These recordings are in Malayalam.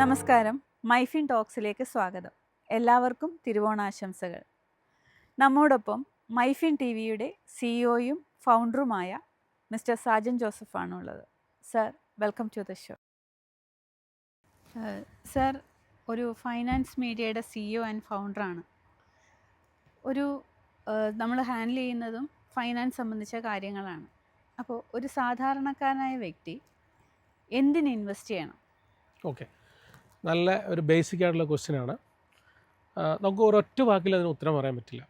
നമസ്കാരം, മൈഫിൻ ടോക്സിലേക്ക് സ്വാഗതം. എല്ലാവർക്കും തിരുവോണാശംസകൾ. നമ്മോടൊപ്പം മൈഫിൻ ടി വിയുടെ സിഇഒയും ഫൗണ്ടറുമായ മിസ്റ്റർ സാജൻ ജോസഫാണുള്ളത്. Sir, welcome to the show. Sir ഒരു ഫൈനാൻസ് മീഡിയയുടെ സിഇഒ ആൻഡ് ഫൗണ്ടറാണ്. നമ്മൾ ഹാൻഡിൽ ചെയ്യുന്നതും ഫൈനാൻസ് സംബന്ധിച്ച കാര്യങ്ങളാണ്. അപ്പോൾ ഒരു സാധാരണക്കാരനായ വ്യക്തി എന്തിന് ഇൻവെസ്റ്റ് ചെയ്യണം? ഓക്കെ, നല്ല ഒരു ബേസിക് ആയിട്ടുള്ള ക്വസ്റ്റ്യനാണ്. നമുക്ക് ഒരൊറ്റ വാക്കിൽ അതിന് ഉത്തരം പറയാൻ പറ്റില്ല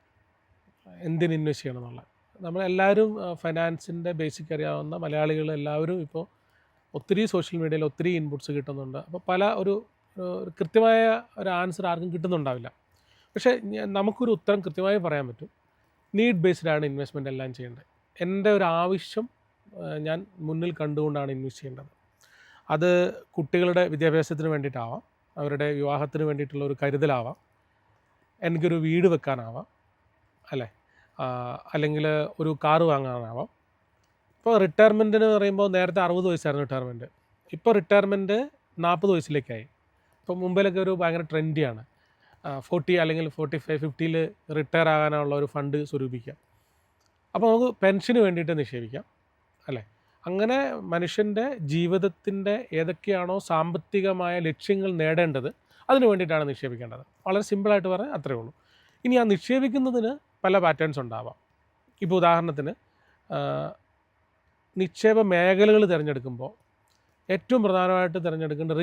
എന്തിന് ഇൻവെസ്റ്റ് ചെയ്യണം എന്നുള്ളത്. നമ്മളെല്ലാവരും ഫൈനാൻസിൻ്റെ ബേസിക് അറിയാവുന്ന മലയാളികൾ എല്ലാവരും ഇപ്പോൾ ഒത്തിരി സോഷ്യൽ മീഡിയയിൽ ഒത്തിരി ഇൻപുട്സ് കിട്ടുന്നുണ്ട്. അപ്പോൾ പല ഒരു കൃത്യമായ ഒരു ആൻസർ ആർക്കും കിട്ടുന്നുണ്ടാവില്ല. പക്ഷേ നമുക്കൊരു ഉത്തരം കൃത്യമായി പറയാൻ പറ്റും. നീഡ് ബേസ്ഡാണ് ഇൻവെസ്റ്റ്മെൻറ്റ് എല്ലാം ചെയ്യേണ്ടത്. എൻ്റെ ഒരു ആവശ്യം ഞാൻ മുന്നിൽ കണ്ടുകൊണ്ടാണ് ഇൻവെസ്റ്റ് ചെയ്യേണ്ടത്. അത് കുട്ടികളുടെ വിദ്യാഭ്യാസത്തിന് വേണ്ടിയിട്ടാവാം, അവരുടെ വിവാഹത്തിന് വേണ്ടിയിട്ടുള്ള ഒരു കരുതലാവാം, എനിക്കൊരു വീട് വെക്കാനാവാം, അല്ലേ, അല്ലെങ്കിൽ ഒരു കാറ് വാങ്ങാനാവാം. ഇപ്പോൾ റിട്ടയർമെൻറ്റിന് പറയുമ്പോൾ നേരത്തെ 60 വയസ്സായിരുന്നു റിട്ടയർമെൻറ്റ്. ഇപ്പോൾ റിട്ടയർമെൻറ്റ് 40 വയസ്സിലേക്കായി. ഇപ്പോൾ മുമ്പിലൊക്കെ ഒരു ഭയങ്കര ട്രെൻഡിയാണ് 40 അല്ലെങ്കിൽ 45, 50 റിട്ടയർ ആകാനുള്ള ഒരു ഫണ്ട് സ്വരൂപിക്കാം. അപ്പോൾ നമുക്ക് പെൻഷന് വേണ്ടിയിട്ട് നിക്ഷേപിക്കാം, അല്ലേ. അങ്ങനെ മനുഷ്യൻ്റെ ജീവിതത്തിൻ്റെ ഏതൊക്കെയാണോ സാമ്പത്തികമായ ലക്ഷ്യങ്ങൾ നേടേണ്ടത് അതിന് വേണ്ടിയിട്ടാണ് നിക്ഷേപിക്കേണ്ടത്. വളരെ സിമ്പിളായിട്ട് പറഞ്ഞാൽ അത്രയേ ഉള്ളൂ. ഇനി ആ നിക്ഷേപിക്കുന്നതിന് പല പാറ്റേൺസ് ഉണ്ടാവാം. ഇപ്പോൾ ഉദാഹരണത്തിന് നിക്ഷേപ മേഖലകൾ തിരഞ്ഞെടുക്കുമ്പോൾ ഏറ്റവും പ്രധാനമായിട്ട് തിരഞ്ഞെടുക്കേണ്ട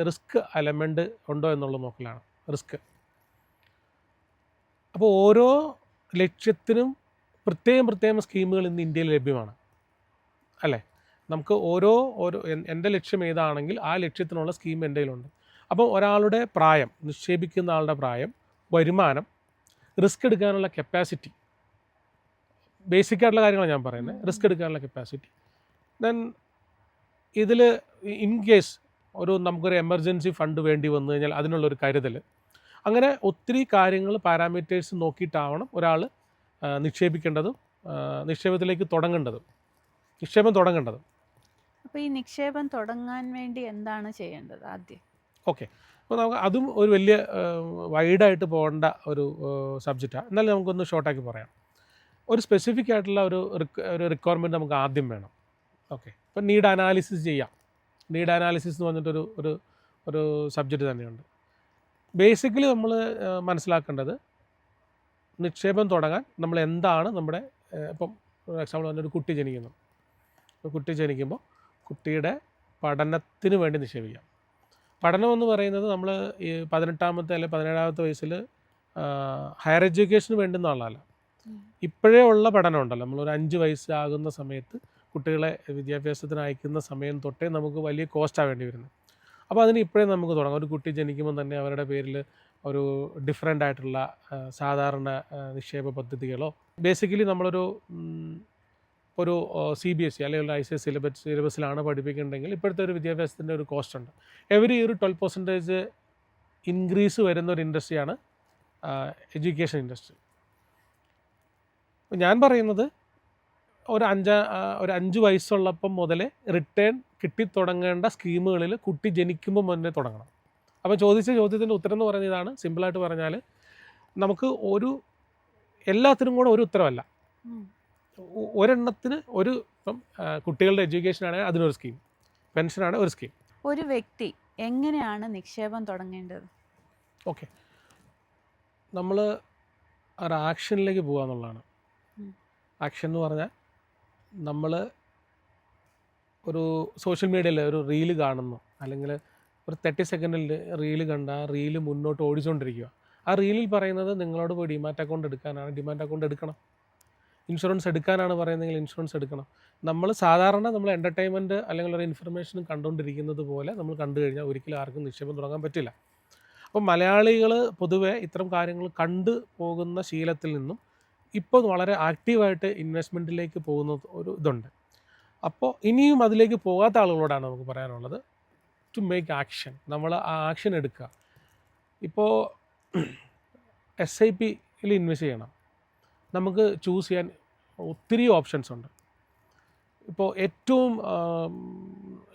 റിസ്ക് എലമെൻറ്റ് ഉണ്ടോ എന്നുള്ളത് നോക്കലാണ് റിസ്ക്. അപ്പോൾ ഓരോ ലക്ഷ്യത്തിനും പ്രത്യേകം സ്കീമുകൾ ഇന്ന് ഇന്ത്യയിൽ ലഭ്യമാണ്, അല്ലേ. നമുക്ക് ഓരോ എൻ്റെ ലക്ഷ്യം ഏതാണെങ്കിൽ ആ ലക്ഷ്യത്തിനുള്ള സ്കീം എൻ്റെ കയ്യിലുണ്ട്. അപ്പോൾ ഒരാളുടെ പ്രായം, നിക്ഷേപിക്കുന്ന ആളുടെ പ്രായം, വരുമാനം, റിസ്ക് എടുക്കാനുള്ള കപ്പാസിറ്റി, ബേസിക്കായിട്ടുള്ള കാര്യങ്ങളാണ് ഞാൻ പറയുന്നത്. റിസ്ക് എടുക്കാനുള്ള കപ്പാസിറ്റി, ദെൻ ഇതിൽ ഇൻ കേസ് നമുക്കൊരു എമർജൻസി ഫണ്ട് വേണ്ടി വന്നു കഴിഞ്ഞാൽ അതിനുള്ളൊരു കരുതൽ, അങ്ങനെ ഒത്തിരി കാര്യങ്ങൾ പാരാമീറ്റേഴ്സ് നോക്കിയിട്ടാവണം ഒരാൾ നിക്ഷേപിക്കേണ്ടതും നിക്ഷേപം തുടങ്ങേണ്ടതും. അപ്പോൾ ഈ നിക്ഷേപം തുടങ്ങാൻ വേണ്ടി എന്താണ് ചെയ്യേണ്ടത് ആദ്യം? ഓക്കെ, അപ്പോൾ നമുക്ക് അതും ഒരു വലിയ വൈഡായിട്ട് പോകേണ്ട ഒരു സബ്ജക്റ്റാണ്. എന്നാലും നമുക്കൊന്ന് ഷോർട്ടാക്കി പറയാം. ഒരു സ്പെസിഫിക് ആയിട്ടുള്ള ഒരു റിക്വയർമെൻറ്റ് നമുക്ക് ആദ്യം വേണം. ഓക്കെ, ഇപ്പോൾ നീഡ് അനാലിസിസ് ചെയ്യാം. നീഡ് അനാലിസിസ് എന്ന് പറഞ്ഞിട്ടൊരു ഒരു ഒരു സബ്ജക്റ്റ് തന്നെയുണ്ട്. ബേസിക്കലി നമ്മൾ മനസ്സിലാക്കേണ്ടത് നിക്ഷേപം തുടങ്ങാൻ നമ്മൾ എന്താണ് നമ്മുടെ ഇപ്പം എക്സാമ്പിൾ പറഞ്ഞൊരു കുട്ടി ജനിക്കുന്നു. കുട്ടി ജനിക്കുമ്പോൾ കുട്ടിയുടെ പഠനത്തിന് വേണ്ടി നിക്ഷേപിക്കാം. പഠനം എന്ന് പറയുന്നത് നമ്മൾ ഈ 18ാമത്തെ അല്ലെങ്കിൽ 17ാമത്തെ വയസ്സിൽ ഹയർ എഡ്യൂക്കേഷന് വേണ്ടുന്നതല്ല. ഇപ്പോഴേ ഉള്ള പഠനം ഉണ്ടല്ലോ, നമ്മളൊരു 5 വയസ്സാകുന്ന സമയത്ത് കുട്ടികളെ വിദ്യാഭ്യാസത്തിന് അയക്കുന്ന സമയം തൊട്ടേ നമുക്ക് വലിയ കോസ്റ്റാണ് വേണ്ടി വരുന്നത്. അപ്പോൾ അതിന് ഇപ്പോഴേ നമുക്ക് തുടങ്ങാം. ഒരു കുട്ടി ജനിക്കുമ്പോൾ തന്നെ അവരുടെ പേരിൽ ഒരു ഡിഫറെൻ്റ് ആയിട്ടുള്ള സാധാരണ നിക്ഷേപ പദ്ധതികളോ, ബേസിക്കലി നമ്മളൊരു CBSE അല്ലെങ്കിൽ ICSE സിലബസിലാണ് പഠിപ്പിക്കുന്നുണ്ടെങ്കിൽ ഇപ്പോഴത്തെ ഒരു വിദ്യാഭ്യാസത്തിൻ്റെ ഒരു കോസ്റ്റ് ഉണ്ട്. എവറി ഇയർ 12% ഇൻക്രീസ് വരുന്ന ഒരു ഇൻഡസ്ട്രിയാണ് എഡ്യൂക്കേഷൻ ഇൻഡസ്ട്രി. ഞാൻ പറയുന്നത് ഒരു 5 വയസ്സുള്ളപ്പം മുതലേ റിട്ടേൺ കിട്ടിത്തുടങ്ങേണ്ട സ്കീമുകളിൽ കുട്ടി ജനിക്കുമ്പോൾ മുന്നേ തുടങ്ങണം. അപ്പോൾ ചോദിച്ച ചോദ്യത്തിൻ്റെ ഉത്തരം എന്ന് പറയുന്നത് ഇതാണ്. സിമ്പിളായിട്ട് പറഞ്ഞാൽ നമുക്ക് എല്ലാത്തിനും കൂടെ ഒരു ഉത്തരവല്ല. ഒരെണ്ണത്തിന് ഇപ്പം കുട്ടികളുടെ എഡ്യൂക്കേഷൻ ആണെങ്കിൽ അതിനൊരു സ്കീം, പെൻഷനാണ് ഒരു സ്കീം. ഒരു വ്യക്തി എങ്ങനെയാണ് നിക്ഷേപം തുടങ്ങേണ്ടത്? ഓക്കെ, നമ്മൾ ഒരു ആക്ഷനിലേക്ക് പോകുക എന്നുള്ളതാണ്. ആക്ഷൻ എന്ന് പറഞ്ഞാൽ നമ്മൾ ഒരു സോഷ്യൽ മീഡിയയിൽ ഒരു റീല് കാണുന്നു, അല്ലെങ്കിൽ ഒരു 30 സെക്കൻഡിൽ റീല് കണ്ട ആ റീല് മുന്നോട്ട് ഓടിച്ചുകൊണ്ടിരിക്കുക. ആ റീലിൽ പറയുന്നത് നിങ്ങളോട് പോയി ഡിമാറ്റ് അക്കൗണ്ട് എടുക്കാനാണ്, ഡിമാറ്റ് അക്കൗണ്ട് എടുക്കണം. ഇൻഷുറൻസ് എടുക്കാനാണ് പറയുന്നതെങ്കിൽ ഇൻഷുറൻസ് എടുക്കണം. നമ്മൾ എൻ്റർടൈൻമെൻറ്റ് അല്ലെങ്കിൽ ഒരു ഇൻഫർമേഷൻ കണ്ടുകൊണ്ടിരിക്കുന്നത് പോലെ നമ്മൾ കണ്ടു കഴിഞ്ഞാൽ ഒരിക്കലും ആർക്കും നിക്ഷേപം തുടങ്ങാൻ പറ്റില്ല. അപ്പം മലയാളികൾ പൊതുവെ ഇത്തരം കാര്യങ്ങൾ കണ്ടു പോകുന്ന ശീലത്തിൽ നിന്നും ഇപ്പോൾ വളരെ ആക്റ്റീവായിട്ട് ഇൻവെസ്റ്റ്മെൻറ്റിലേക്ക് പോകുന്ന ഒരു ഇതുണ്ട്. അപ്പോൾ ഇനിയും അതിലേക്ക് പോകാത്ത ആളുകളോടാണ് നമുക്ക് പറയാനുള്ളത്, ടു മേക്ക് ആക്ഷൻ. നമ്മൾ ആ ആക്ഷൻ എടുക്കുക. ഇപ്പോൾ SIPയിൽ ഇൻവെസ്റ്റ് ചെയ്യണം. നമുക്ക് ചൂസ് ചെയ്യാൻ ഒത്തിരി ഓപ്ഷൻസ് ഉണ്ട്. ഇപ്പോൾ ഏറ്റവും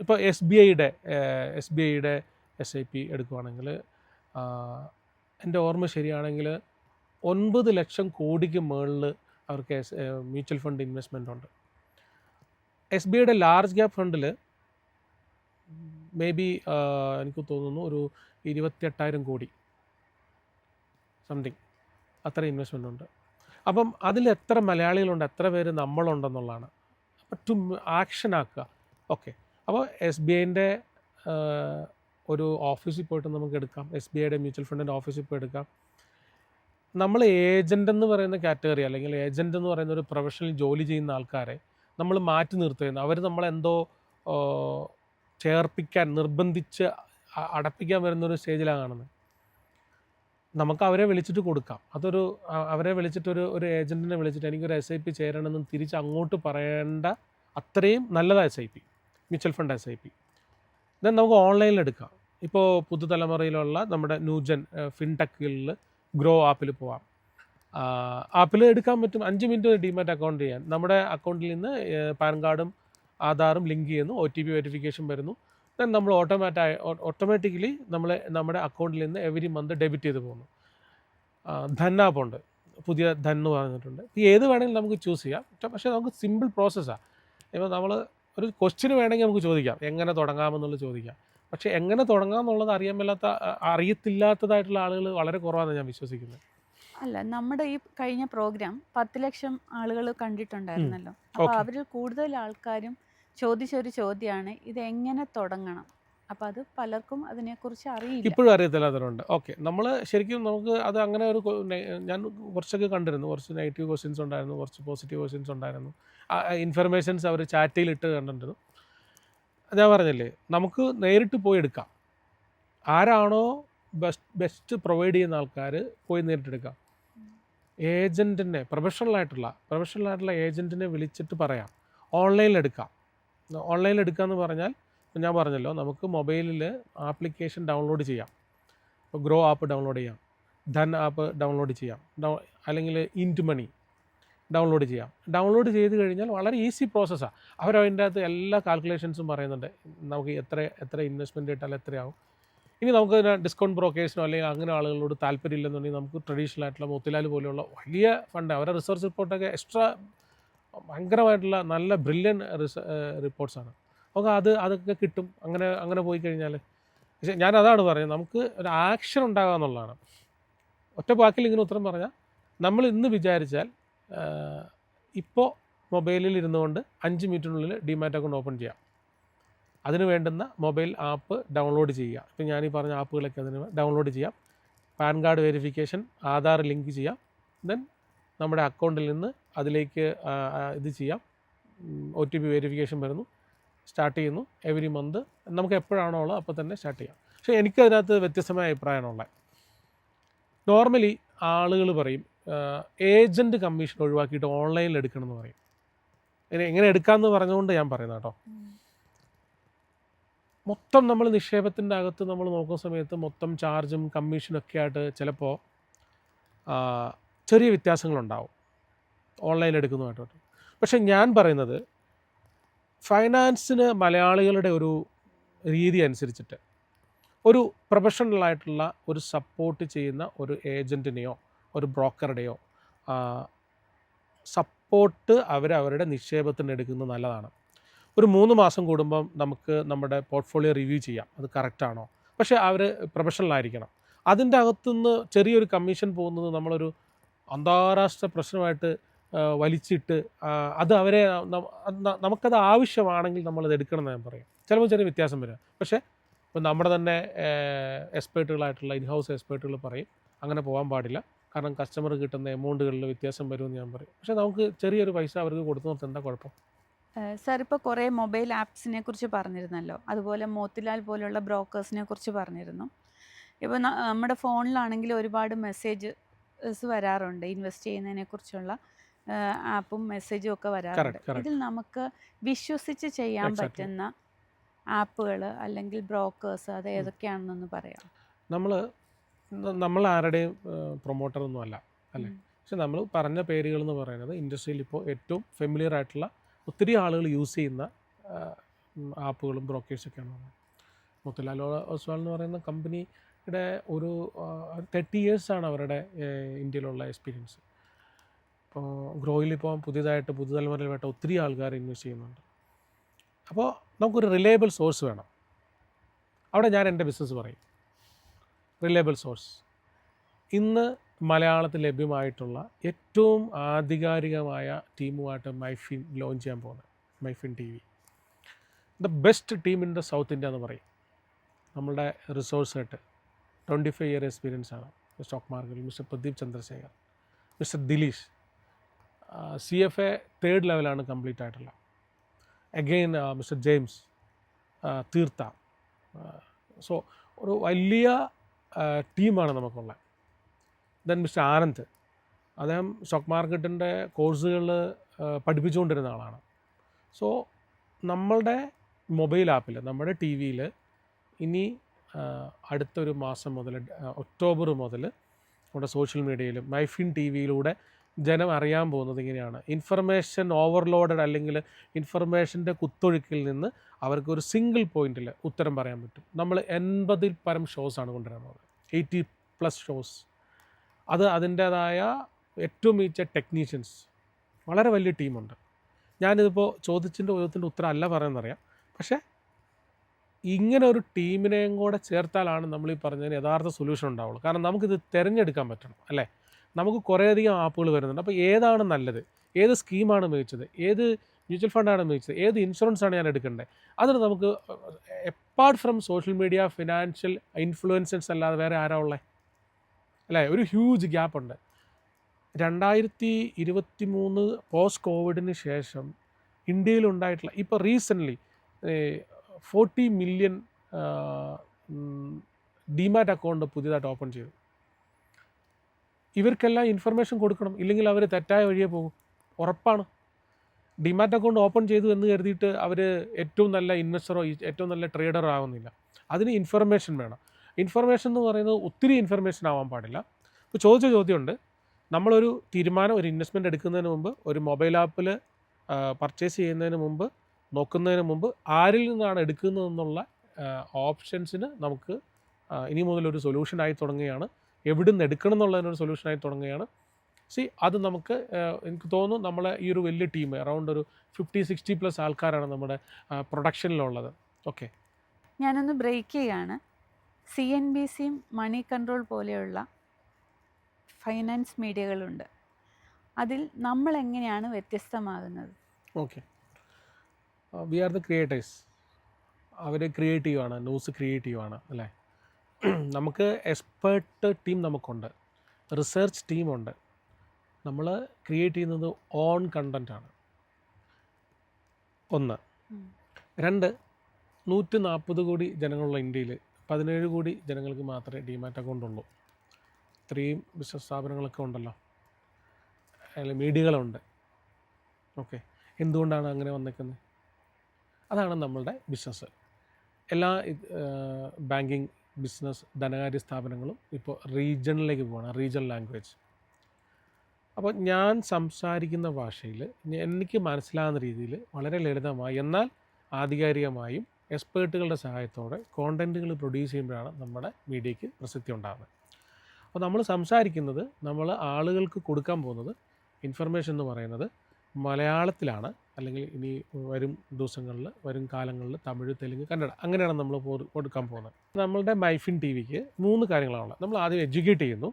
ഇപ്പോൾ SBIയുടെ SIP എടുക്കുകയാണെങ്കിൽ എൻ്റെ ഓർമ്മ ശരിയാണെങ്കിൽ 9 ലക്ഷം കോടിക്ക് മുകളിൽ അവർക്ക് മ്യൂച്വൽ ഫണ്ട് ഇൻവെസ്റ്റ്മെൻ്റ് ഉണ്ട്. SBIയുടെ ലാർജ് ക്യാപ് ഫണ്ടിൽ മേ ബി എനിക്ക് തോന്നുന്നു ഒരു 28,000 കോടി സംതിങ് അത്ര ഇൻവെസ്റ്റ്മെൻ്റ് ഉണ്ട്. അപ്പം അതിൽ എത്ര മലയാളികളുണ്ട്, എത്ര പേര് നമ്മളുണ്ടെന്നുള്ളതാണ്. അപ്പം ടു ആക്ഷൻ ആക്കുക. ഓക്കെ, അപ്പോൾ SBIൻ്റെ ഒരു ഓഫീസിൽ പോയിട്ട് നമുക്ക് എടുക്കാം, SBIയുടെ മ്യൂച്വൽ ഫണ്ടിൻ്റെ ഓഫീസിൽ പോയി എടുക്കാം. നമ്മൾ ഏജൻ്റ് എന്ന് പറയുന്ന കാറ്റഗറി അല്ലെങ്കിൽ ഏജൻ്റ് എന്ന് പറയുന്ന ഒരു പ്രൊഫഷണൽ ജോലി ചെയ്യുന്ന ആൾക്കാരെ നമ്മൾ മാറ്റി നിർത്തുന്നു. അവർ നമ്മളെന്തോ ചേർപ്പിക്കാൻ നിർബന്ധിച്ച് അടപ്പിക്കാൻ വരുന്നൊരു സ്റ്റേജിലാണ് കാണുന്നത്. നമുക്ക് അവരെ വിളിച്ചിട്ട് കൊടുക്കാം. അവരെ വിളിച്ചിട്ട് ഒരു ഏജൻറ്റിനെ വിളിച്ചിട്ട് എനിക്കൊരു SIP ചേരണമെന്ന് തിരിച്ച് അങ്ങോട്ട് പറയേണ്ട അത്രയും നല്ലതാണ് SIP, mutual fund SIP. Then നമുക്ക് ഓൺലൈനിൽ എടുക്കാം. ഇപ്പോൾ പുതുതലമുറയിലുള്ള നമ്മുടെ ന്യൂജൻ ഫിൻടെക്കുകളിൽ ഗ്രോ ആപ്പിൽ പോവാം. ആപ്പിൽ എടുക്കാൻ പറ്റും. 5 മിനിറ്റ് ഡിമാറ്റ് അക്കൗണ്ട് ചെയ്യാൻ. നമ്മുടെ അക്കൗണ്ടിൽ നിന്ന് പാൻ കാർഡും ആധാറും ലിങ്ക് ചെയ്യുന്നു, OTP വെരിഫിക്കേഷൻ വരുന്നു. ദെൻ നമ്മൾ ഓട്ടോമാറ്റിക്കലി നമ്മുടെ അക്കൗണ്ടിൽ നിന്ന് എവരി മന്ത് ഡെബിറ്റ് ചെയ്ത് പോകുന്നു. ധൻ ആപ്പുണ്ട്, പുതിയ ധൻ എന്ന് പറഞ്ഞിട്ടുണ്ട്. ഏത് വേണമെങ്കിലും നമുക്ക് ചൂസ് ചെയ്യാം. പക്ഷേ നമുക്ക് സിമ്പിൾ പ്രോസസ്സാണ്. ഇപ്പോൾ നമ്മൾ ഒരു ക്വസ്റ്റ്യൻ വേണമെങ്കിൽ നമുക്ക് ചോദിക്കാം, എങ്ങനെ തുടങ്ങാമെന്നുള്ളത് ചോദിക്കാം. പക്ഷേ എങ്ങനെ തുടങ്ങാമെന്നുള്ളത് അറിയത്തില്ലാത്തതായിട്ടുള്ള ആളുകൾ വളരെ കുറവാണെന്ന് ഞാൻ വിശ്വസിക്കുന്നത്. അല്ല, നമ്മുടെ ഈ കഴിഞ്ഞ പ്രോഗ്രാം 10 ലക്ഷം ആളുകൾ കണ്ടിട്ടുണ്ടായിരുന്നല്ലോ. അപ്പോൾ അവരിൽ കൂടുതൽ ആൾക്കാരും ചോദിച്ചൊരു ചോദ്യമാണ്, ഇത് എങ്ങനെ തുടങ്ങണം. അപ്പോൾ അത് പലർക്കും അതിനെക്കുറിച്ച് അറിയില്ല, ഇപ്പോഴും അറിയത്തില്ലാത്തവരുണ്ട്. ഓക്കെ, നമ്മൾ ശരിക്കും നമുക്ക് അത് അങ്ങനെ ഞാൻ കുറച്ചൊക്കെ കണ്ടിരുന്നു. കുറച്ച് നെഗറ്റീവ് ക്വസ്റ്റ്യൻസ് ഉണ്ടായിരുന്നു, കുറച്ച് പോസിറ്റീവ് ക്വസ്റ്റ്യൻസ് ഉണ്ടായിരുന്നു. ഇൻഫർമേഷൻസ് അവർ ചാറ്റിലിട്ട് കണ്ടിട്ടുണ്ട്. ഞാൻ പറഞ്ഞില്ലേ, നമുക്ക് നേരിട്ട് പോയി എടുക്കാം. ആരാണോ ബെസ്റ്റ് പ്രൊവൈഡ് ചെയ്യുന്ന ആൾക്കാർ പോയി നേരിട്ടെടുക്കാം. ഏജൻറ്റിനെ പ്രൊഫഷണലായിട്ടുള്ള ഏജൻറ്റിനെ വിളിച്ചിട്ട് പറയാം. ഓൺലൈനിൽ എടുക്കാം എന്ന് പറഞ്ഞാൽ ഞാൻ പറഞ്ഞല്ലോ, നമുക്ക് മൊബൈലിൽ ആപ്ലിക്കേഷൻ ഡൗൺലോഡ് ചെയ്യാം. ഇപ്പോൾ ഗ്രോ ആപ്പ് ഡൗൺലോഡ് ചെയ്യാം, ധൻ ആപ്പ് ഡൗൺലോഡ് ചെയ്യാം, അല്ലെങ്കിൽ ഇൻറ്റ് മണി ഡൗൺലോഡ് ചെയ്യാം. ഡൗൺലോഡ് ചെയ്ത് കഴിഞ്ഞാൽ വളരെ ഈസി പ്രോസസ്സാണ്. അവരതിൻ്റെ അകത്ത് എല്ലാ കാൽക്കുലേഷൻസും പറയുന്നുണ്ട്. നമുക്ക് എത്ര ഇൻവെസ്റ്റ്മെൻറ്റ് ഇട്ടാൽ എത്രയാവും. ഇനി നമുക്ക് ഡിസ്കൗണ്ട് ബ്രോക്കേഴ്സിനോ അല്ലെങ്കിൽ അങ്ങനെ ആളുകളോട് താല്പര്യമില്ലെന്നുണ്ടെങ്കിൽ നമുക്ക് ട്രഡീഷണൽ ആയിട്ടുള്ള മോത്തിലാൽ പോലെയുള്ള വലിയ ഫണ്ട്, അവരുടെ റിസർച്ച് റിപ്പോർട്ടൊക്കെ എക്സ്ട്രാ ഭയങ്കരമായിട്ടുള്ള നല്ല ബ്രില്യൻ റിപ്പോർട്ട്സാണ്. നമുക്ക് അതൊക്കെ കിട്ടും. അങ്ങനെ പോയി കഴിഞ്ഞാൽ, പക്ഷേ ഞാൻ അതാണ് പറയുന്നത്, നമുക്ക് ഒരു ആക്ഷൻ ഉണ്ടാകുക എന്നുള്ളതാണ്. ഒറ്റ വാക്കിൽ ഇങ്ങനെ ഉത്തരം പറഞ്ഞാൽ, നമ്മൾ ഇന്ന് വിചാരിച്ചാൽ ഇപ്പോൾ മൊബൈലിൽ ഇരുന്നുകൊണ്ട് 5 മിനിറ്റിനുള്ളിൽ ഡിമാറ്റ് അക്കൗണ്ട് ഓപ്പൺ ചെയ്യാം. അതിന് വേണ്ടുന്ന മൊബൈൽ ആപ്പ് ഡൗൺലോഡ് ചെയ്യുക. ഇപ്പം ഞാനീ പറഞ്ഞ ആപ്പുകളൊക്കെ അതിന് ഡൗൺലോഡ് ചെയ്യാം. Pan card verification, Aadhaar link ചെയ്യാം. ദെൻ നമ്മുടെ അക്കൗണ്ടിൽ നിന്ന് അതിലേക്ക് ഇത് ചെയ്യാം. OTP വെരിഫിക്കേഷൻ വരുന്നു, സ്റ്റാർട്ട് ചെയ്യുന്നു. എവരി മന്ത് നമുക്ക് എപ്പോഴാണോ ഉള്ളത് അപ്പോൾ തന്നെ സ്റ്റാർട്ട് ചെയ്യാം. പക്ഷേ എനിക്കതിനകത്ത് വ്യത്യസ്തമായ അഭിപ്രായമാണുള്ളത്. നോർമലി ആളുകൾ പറയും ഏജൻറ്റ് കമ്മീഷൻ ഒഴിവാക്കിയിട്ട് ഓൺലൈനിൽ എടുക്കണമെന്ന് പറയും. എങ്ങനെ എടുക്കാമെന്ന് പറഞ്ഞുകൊണ്ട് ഞാൻ പറയുന്നത് കേട്ടോ. മൊത്തം നമ്മൾ നിക്ഷേപത്തിൻ്റെ അകത്ത് നമ്മൾ നോക്കുന്ന സമയത്ത് മൊത്തം ചാർജും കമ്മീഷനൊക്കെ ആയിട്ട് ചിലപ്പോൾ ചെറിയ വ്യത്യാസങ്ങളുണ്ടാവും ഓൺലൈൻ എടുക്കുന്നതുമായിട്ട്. പക്ഷെ ഞാൻ പറയുന്നത്, ഫൈനാൻസിന് മലയാളികളുടെ ഒരു രീതി അനുസരിച്ചിട്ട് ഒരു പ്രൊഫഷണലായിട്ടുള്ള ഒരു സപ്പോർട്ട് ചെയ്യുന്ന ഒരു ഏജൻറ്റിനെയോ ഒരു ബ്രോക്കറുടെയോ സപ്പോർട്ട് അവരുടെ നിക്ഷേപത്തിന് എടുക്കുന്നത് നല്ലതാണ്. ഒരു 3 മാസം കൂടുമ്പം നമുക്ക് നമ്മുടെ പോർട്ട്ഫോളിയോ റിവ്യൂ ചെയ്യാം, അത് കറക്റ്റാണോ. പക്ഷേ അവർ പ്രൊഫഷണലായിരിക്കണം. അതിൻ്റെ അകത്തുനിന്ന് ചെറിയൊരു കമ്മീഷൻ പോകുന്നത് നമ്മളൊരു അന്താരാഷ്ട്ര പ്രശ്നമായിട്ട് വലിച്ചിട്ട് അത് നമുക്കത് ആവശ്യമാണെങ്കിൽ നമ്മളത് എടുക്കണം എന്ന് ഞാൻ പറയും. ചിലപ്പോൾ ചെറിയ വ്യത്യാസം വരിക. പക്ഷേ ഇപ്പോൾ നമ്മുടെ തന്നെ എക്സ്പേർട്ടുകളായിട്ടുള്ള ഇൻഹൗസ് എക്സ്പേർട്ടുകൾ പറയും അങ്ങനെ പോകാൻ പാടില്ല, കാരണം കസ്റ്റമർ കിട്ടുന്ന എമൗണ്ടുകളിൽ വ്യത്യാസം വരുമെന്ന് ഞാൻ പറയും. പക്ഷേ നമുക്ക് ചെറിയൊരു പൈസ അവർക്ക് കൊടുത്തു നിർത്താൻ എന്താ കുഴപ്പം? സാർ ഇപ്പോൾ കുറേ മൊബൈൽ ആപ്സിനെ കുറിച്ച് പറഞ്ഞിരുന്നല്ലോ, അതുപോലെ മോത്തിലാൽ പോലുള്ള ബ്രോക്കേഴ്സിനെ കുറിച്ച് പറഞ്ഞിരുന്നു. ഇപ്പോൾ നമ്മുടെ ഫോണിലാണെങ്കിൽ ഒരുപാട് മെസ്സേജസ് വരാറുണ്ട്, ഇൻവെസ്റ്റ് ചെയ്യുന്നതിനെക്കുറിച്ചുള്ള ആപ്പും മെസ്സേജും ഒക്കെ വരാറുണ്ട്. ഇതിൽ നമുക്ക് വിശ്വസിച്ച് ചെയ്യാൻ പറ്റുന്ന ആപ്പുകൾ അല്ലെങ്കിൽ ബ്രോക്കേഴ്സ് അത് ഏതൊക്കെയാണെന്നൊന്ന് പറയാം. നമ്മൾ ആരുടെയും പ്രൊമോട്ടറൊന്നും അല്ല അല്ലേ. പക്ഷെ നമ്മൾ പറഞ്ഞ പേരുകൾ എന്ന് പറയുന്നത് ഇൻഡസ്ട്രിയിൽ ഇപ്പോൾ ഏറ്റവും ഫെമിലിയർ ആയിട്ടുള്ള ഒത്തിരി ആളുകൾ യൂസ് ചെയ്യുന്ന ആപ്പുകളും ബ്രോക്കേഴ്സൊക്കെയാണ്. മോത്തിലാൽ ഒസ്വാൾ എന്ന് പറയുന്ന കമ്പനിയുടെ ഒരു 30 ഇയേഴ്സാണ് അവരുടെ ഇന്ത്യയിലുള്ള എക്സ്പീരിയൻസ്. ഇപ്പോൾ ഗ്രോയിൽ ഇപ്പോൾ പുതിയതായിട്ട് പുതുതലമുറയിൽപ്പെട്ട ഒത്തിരി ആൾക്കാർ ഇൻവെസ്റ്റ് ചെയ്യുന്നുണ്ട്. അപ്പോൾ നമുക്കൊരു റിലയബിൾ സോഴ്സ് വേണം. അവിടെ ഞാൻ എൻ്റെ ബിസിനസ് പറയും, റിലയബിൾ സോഴ്സ്. ഇന്ന് മലയാളത്തിൽ ലഭ്യമായിട്ടുള്ള ഏറ്റവും ആധികാരികമായ ടീമുമായിട്ട് മൈഫിൻ ലോഞ്ച് ചെയ്യാൻ പോകുന്നത് Myfin TV. The best team in the south India എന്ന് പറയും. നമ്മളുടെ റിസോഴ്സായിട്ട് 25 ഇയർ എക്സ്പീരിയൻസ് ആണ് സ്റ്റോക്ക് മാർക്കറ്റിൽ mister Pradeep Chandrashekhar, mister Dileesh, CFA 3rd ലെവലാണ് കംപ്ലീറ്റ് ആയിട്ടുള്ള. അഗെയിൻ മിസ്റ്റർ ജെയിംസ്, തീർത്ത. സോ ഒരു വലിയ ടീമാണ് നമുക്കുള്ളത്. ദെൻ മിസ്റ്റർ ആനന്ദ്, അദ്ദേഹം സ്റ്റോക്ക് മാർക്കറ്റിൻ്റെ കോഴ്സുകൾ പഠിപ്പിച്ചുകൊണ്ടിരുന്ന ആളാണ്. സോ നമ്മളുടെ മൊബൈൽ ആപ്പിൽ, നമ്മുടെ TV-യിൽ ഇനി അടുത്തൊരു മാസം മുതൽ ഒക്ടോബർ മുതൽ നമ്മുടെ സോഷ്യൽ മീഡിയയിലും മൈഫിൻ TV-യിലൂടെ ജനം അറിയാൻ പോകുന്നത് ഇങ്ങനെയാണ്. ഇൻഫർമേഷൻ ഓവർലോഡഡ് അല്ലെങ്കിൽ ഇൻഫർമേഷൻ്റെ കുത്തൊഴുക്കിൽ നിന്ന് അവർക്കൊരു സിംഗിൾ പോയിന്റിൽ ഉത്തരം പറയാൻ പറ്റും. നമ്മൾ 80-ൽ പരം ഷോസാണ് കൊണ്ടുവരാൻ പോകുന്നത്, 80+ ഷോസ്. അത് അതിൻ്റേതായ ഏറ്റവും മികച്ച ടെക്നീഷ്യൻസ്, വളരെ വലിയ ടീമുണ്ട്. ഞാനിതിപ്പോൾ ചോദ്യത്തിൻ്റെ ഉത്തരം അല്ല പറയുന്നറിയാം, പക്ഷേ ഇങ്ങനെ ഒരു ടീമിനെയും കൂടെ ചേർത്താലാണ് നമ്മൾ ഈ പറഞ്ഞതിന് യഥാർത്ഥ സൊല്യൂഷൻ ഉണ്ടാവുള്ളൂ. കാരണം നമുക്കിത് തിരഞ്ഞെടുക്കാൻ പറ്റണം, അല്ലേ? നമുക്ക് കുറേയധികം ആപ്പുകൾ വരുന്നുണ്ട്. അപ്പോൾ ഏതാണ് നല്ലത്, ഏത് സ്കീമാണ് മികച്ചത്, ഏത് മ്യൂച്വൽ ഫണ്ടാണ് മികച്ചത്, ഏത് ഇൻഷുറൻസാണ് ഞാൻ എടുക്കേണ്ടത്, അതിന് നമുക്ക് apart from social media, financial influencers അല്ലാതെ വേറെ ആരാ ഉള്ളത്, അല്ലേ? ഒരു ഹ്യൂജ് ഗ്യാപ്പുണ്ട്. 2023 പോസ്റ്റ് കോവിഡിന് ശേഷം ഇന്ത്യയിലുണ്ടായിട്ടുള്ള ഇപ്പോൾ റീസെൻ്റ്ലി 40 മില്യൺ ഡിമാറ്റ് അക്കൗണ്ട് പുതിയതായിട്ട് ഓപ്പൺ ചെയ്തു. ഇവർക്കെല്ലാം ഇൻഫർമേഷൻ കൊടുക്കണം, ഇല്ലെങ്കിൽ അവർ തെറ്റായ വഴിയെ പോകും, ഉറപ്പാണ്. ഡിമാറ്റ് അക്കൗണ്ട് ഓപ്പൺ ചെയ്തു എന്ന് കരുതിയിട്ട് അവർ ഏറ്റവും നല്ല ഇൻവെസ്റ്ററോ ഏറ്റവും നല്ല ട്രേഡറോ ആവുന്നില്ല. അതിന് ഇൻഫർമേഷൻ വേണം. ഇൻഫർമേഷൻ എന്ന് പറയുന്നത് ഒത്തിരി ഇൻഫർമേഷൻ ആവാൻ പാടില്ല. ഇപ്പോൾ ചോദിച്ച ചോദ്യമുണ്ട്, നമ്മളൊരു തീരുമാനം, ഒരു ഇൻവെസ്റ്റ്മെൻറ്റ് എടുക്കുന്നതിന് മുമ്പ്, ഒരു മൊബൈൽ ആപ്പിൽ പർച്ചേസ് ചെയ്യുന്നതിന് മുമ്പ്, നോക്കുന്നതിന് മുമ്പ് ആരിൽ നിന്നാണ് എടുക്കുന്നതെന്നുള്ള ഓപ്ഷൻസിന് നമുക്ക് ഇനി മുതലൊരു സൊല്യൂഷനായി തുടങ്ങുകയാണ്. എവിടെ നിന്ന് എടുക്കണം എന്നുള്ളതിനൊരു സൊല്യൂഷനായി തുടങ്ങുകയാണ്. അത് നമുക്ക് എനിക്ക് തോന്നുന്നു നമ്മളെ ഈ ഒരു വലിയ ടീം അറൗണ്ട് ഒരു 50-60+ ആൾക്കാരാണ് നമ്മുടെ പ്രൊഡക്ഷനിലുള്ളത്. ഓക്കെ, ഞാനൊന്ന് ബ്രേക്ക് ചെയ്യുകയാണ്. CNBCയും മണി കൺട്രോൾ പോലെയുള്ള ഫൈനാൻസ് മീഡിയകളുണ്ട്. അതിൽ നമ്മൾ എങ്ങനെയാണ് വ്യത്യസ്തമാകുന്നത്? Okay, we are the creators. അവർ ക്രിയേറ്റീവാണ്, ന്യൂസ് ക്രിയേറ്റീവാണ്, അല്ലേ? നമുക്ക് എക്സ്പേർട്ട് ടീം നമുക്കുണ്ട്, റിസർച്ച് ടീമുണ്ട്. നമ്മൾ ക്രിയേറ്റ് ചെയ്യുന്നത് ഓൺ കണ്ടൻറ്റാണ്. 1. 2, 140 കോടി ജനങ്ങളുള്ള ഇന്ത്യയിൽ 17 കോടി ജനങ്ങൾക്ക് മാത്രമേ ഡിമാറ്റ് അക്കൗണ്ട് ഉള്ളൂ. ഇത്രയും ബിസിനസ് സ്ഥാപനങ്ങളൊക്കെ ഉണ്ടല്ലോ, അല്ലെങ്കിൽ മീഡിയകളുണ്ട്. ഓക്കെ, എന്തുകൊണ്ടാണ് അങ്ങനെ വന്നേക്കുന്നത്? അതാണ് നമ്മളുടെ ബിസിനസ്. എല്ലാ ബാങ്കിങ്, ബിസിനസ്, ധനകാര്യ സ്ഥാപനങ്ങളും ഇപ്പോൾ റീജിയണിലേക്ക് പോകണം, റീജിയണൽ ലാംഗ്വേജ്. അപ്പോൾ ഞാൻ സംസാരിക്കുന്ന ഭാഷയിൽ എനിക്ക് മനസ്സിലാകുന്ന രീതിയിൽ വളരെ ലളിതമായി എന്നാൽ ആധികാരികമായും എക്സ്പേർട്ടുകളുടെ സഹായത്തോടെ കോണ്ടൻറ്റുകൾ പ്രൊഡ്യൂസ് ചെയ്യുമ്പോഴാണ് നമ്മുടെ മീഡിയയ്ക്ക് പ്രസക്തി ഉണ്ടാകുന്നത്. അപ്പോൾ നമ്മൾ സംസാരിക്കുന്നത്, നമ്മൾ ആളുകൾക്ക് കൊടുക്കാൻ പോകുന്നത് ഇൻഫർമേഷൻ എന്ന് പറയുന്നത് മലയാളത്തിലാണ്, അല്ലെങ്കിൽ ഇനി വരും ദിവസങ്ങളിൽ, വരും കാലങ്ങളിൽ തമിഴ്, തെലുങ്ക്, കന്നഡ, അങ്ങനെയാണ് നമ്മൾ കൊടുക്കാൻ പോകുന്നത്. നമ്മളുടെ മൈഫിൻ TV-ക്ക് 3 കാര്യങ്ങളാണ്. നമ്മൾ ആദ്യം എഡ്യൂക്കേറ്റ് ചെയ്യുന്നു,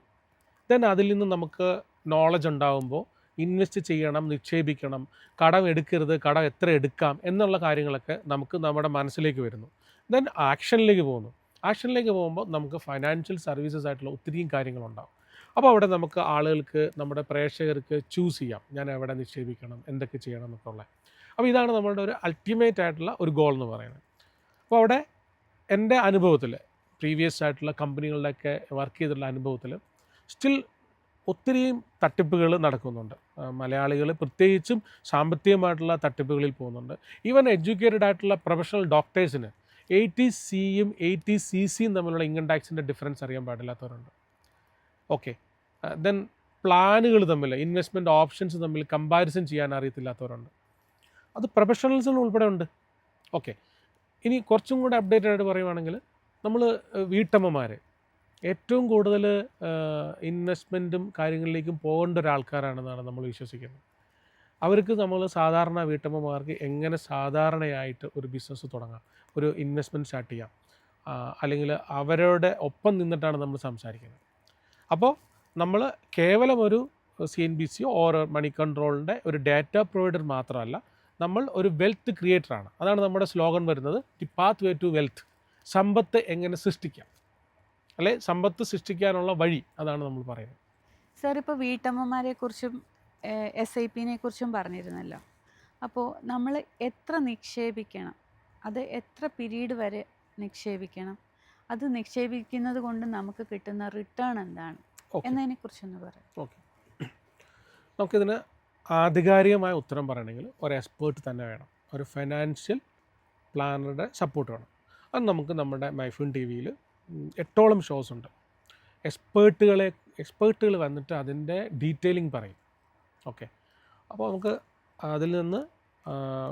ദെൻ അതിൽ നിന്ന് നമുക്ക് നോളജ് ഉണ്ടാകുമ്പോൾ ഇൻവെസ്റ്റ് ചെയ്യണം, നിക്ഷേപിക്കണം, കടം എടുക്കരുത്, കടം എത്ര എടുക്കാം എന്നുള്ള കാര്യങ്ങളൊക്കെ നമുക്ക് നമ്മുടെ മനസ്സിലേക്ക് വരുന്നു. ദെൻ ആക്ഷനിലേക്ക് പോകുന്നു. ആക്ഷനിലേക്ക് പോകുമ്പോൾ നമുക്ക് ഫൈനാൻഷ്യൽ സർവീസസ് ആയിട്ടുള്ള ഒത്തിരിയും കാര്യങ്ങളുണ്ടാകും. അപ്പോൾ അവിടെ നമുക്ക് ആളുകൾക്ക്, നമ്മുടെ പ്രേക്ഷകർക്ക് ചൂസ് ചെയ്യാം, ഞാൻ എവിടെ നിക്ഷേപിക്കണം, എന്തൊക്കെ ചെയ്യണം എന്നൊക്കെ ഉള്ളത്. അപ്പോൾ ഇതാണ് നമ്മളുടെ ഒരു അൾട്ടിമേറ്റ് ആയിട്ടുള്ള ഒരു ഗോൾ എന്ന് പറയുന്നത്. അപ്പോൾ അവിടെ എൻ്റെ അനുഭവത്തിൽ, പ്രീവിയസ് ആയിട്ടുള്ള കമ്പനികളുടെയൊക്കെ വർക്ക് ചെയ്തിട്ടുള്ള അനുഭവത്തിൽ സ്റ്റിൽ ഒത്തിരിയും തട്ടിപ്പുകൾ നടക്കുന്നുണ്ട്. മലയാളികൾ പ്രത്യേകിച്ചും സാമ്പത്തികമായിട്ടുള്ള തട്ടിപ്പുകളിൽ പോകുന്നുണ്ട്. ഈവൻ എഡ്യൂക്കേറ്റഡ് ആയിട്ടുള്ള പ്രൊഫഷണൽ ഡോക്ടേഴ്സിന് 80Cയും 80CCയും തമ്മിലുള്ള ഇൻകം ടാക്സിൻ്റെ ഡിഫറൻസ് അറിയാൻ പാടില്ലാത്തവരുണ്ട്. ഓക്കെ, ദെൻ പ്ലാനുകൾ തമ്മിൽ, ഇൻവെസ്റ്റ്മെൻറ്റ് ഓപ്ഷൻസ് തമ്മിൽ കമ്പാരിസൺ ചെയ്യാൻ അറിയത്തില്ലാത്തവരുണ്ട്. അത് പ്രൊഫഷണൽസിന് ഉൾപ്പെടെ ഉണ്ട്. ഓക്കെ, ഇനി കുറച്ചും കൂടെ അപ്ഡേറ്റഡ് ആയിട്ട് പറയുവാണെങ്കിൽ നമ്മൾ വീട്ടമ്മമാർ ഏറ്റവും കൂടുതൽ ഇൻവെസ്റ്റ്മെൻറ്റും കാര്യങ്ങളിലേക്കും പോകേണ്ട ഒരാൾക്കാരാണെന്നാണ് നമ്മൾ വിശ്വസിക്കുന്നത്. അവർക്ക് നമ്മൾ സാധാരണ വീട്ടമ്മമാർക്ക് എങ്ങനെ സാധാരണയായിട്ട് ഒരു ബിസിനസ് തുടങ്ങാം, ഒരു ഇൻവെസ്റ്റ്മെൻറ്റ് സ്റ്റാർട്ട് ചെയ്യാം, അല്ലെങ്കിൽ അവരുടെ ഒപ്പം നിന്നിട്ടാണ് നമ്മൾ സംസാരിക്കുന്നത്. അപ്പോൾ നമ്മൾ കേവലം ഒരു CNBC ഓർ മണി കൺട്രോളിൻ്റെ ഒരു ഡാറ്റ പ്രൊവൈഡർ മാത്രമല്ല, നമ്മൾ ഒരു വെൽത്ത് ക്രിയേറ്ററാണ്. അതാണ് നമ്മുടെ സ്ലോഗൻ വരുന്നത്, the path way to wealth. സമ്പത്ത് എങ്ങനെ സൃഷ്ടിക്കാം, അല്ലെ സമ്പത്ത് സൃഷ്ടിക്കാനുള്ള വഴി, അതാണ് നമ്മൾ പറയുന്നത്. സാർ ഇപ്പോൾ വീട്ടമ്മമാരെ കുറിച്ചും SIPനെ കുറിച്ചും പറഞ്ഞിരുന്നല്ലോ. അപ്പോൾ നമ്മൾ എത്ര നിക്ഷേപിക്കണം, അത് എത്ര പീരീഡ് വരെ നിക്ഷേപിക്കണം, അത് നിക്ഷേപിക്കുന്നത് കൊണ്ട് നമുക്ക് കിട്ടുന്ന റിട്ടേൺ എന്താണ് എന്നതിനെക്കുറിച്ചൊന്ന് പറയാം. ഓക്കെ, നമുക്കിതിന് ആധികാരികമായ ഉത്തരം പറയണമെങ്കിൽ ഒരു എക്സ്പേർട്ട് തന്നെ വേണം, ഒരു ഫൈനാൻഷ്യൽ പ്ലാനറുടെ സപ്പോർട്ട് വേണം. അത് നമുക്ക് നമ്മുടെ മൈഫിൻ TV-യിൽ 8ഓളം ഷോസ് ഉണ്ട്. എക്സ്പേർട്ടുകൾ വന്നിട്ട് അതിൻ്റെ ഡീറ്റെയിലിംഗ് പറയും. ഓക്കെ, അപ്പോൾ നമുക്ക് അതിൽ നിന്ന്